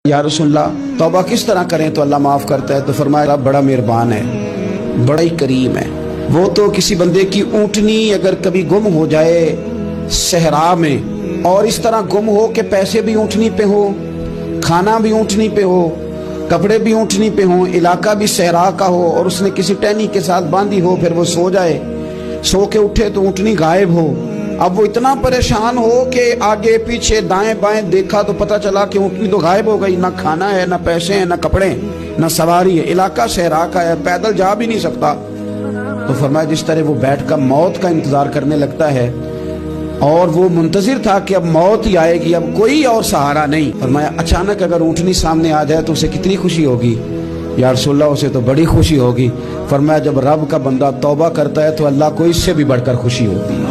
یا رسول اللہ توبہ کس طرح کریں تو اللہ معاف کرتا ہے؟ تو فرمایا رب بڑا مہربان ہے، بڑا ہی کریم ہے۔ وہ تو کسی بندے کی اونٹنی اگر کبھی گم ہو جائے صحرا میں، اور اس طرح گم ہو کہ پیسے بھی اونٹنی پہ ہو، کھانا بھی اونٹنی پہ ہو، کپڑے بھی اونٹنی پہ ہوں، علاقہ بھی صحرا کا ہو، اور اس نے کسی ٹہنی کے ساتھ باندھی ہو، پھر وہ سو جائے، سو کے اٹھے تو اونٹنی غائب ہو۔ اب وہ اتنا پریشان ہو کہ آگے پیچھے دائیں بائیں دیکھا تو پتہ چلا کہ اونٹنی تو غائب ہو گئی، نہ کھانا ہے، نہ پیسے ہیں، نہ کپڑے ہیں، نہ سواری ہے، علاقہ صحرا کا ہے، پیدل جا بھی نہیں سکتا۔ تو فرمایا جس طرح وہ بیٹھ کر موت کا انتظار کرنے لگتا ہے، اور وہ منتظر تھا کہ اب موت ہی آئے گی، اب کوئی اور سہارا نہیں۔ فرمایا اچانک اگر اونٹنی سامنے آ جائے تو اسے کتنی خوشی ہوگی؟ یا رسول اللہ اسے تو بڑی خوشی ہوگی۔ فرمایا جب رب کا بندہ توبہ کرتا ہے تو اللہ کو اس سے بھی بڑھ کر خوشی ہوتی ہے۔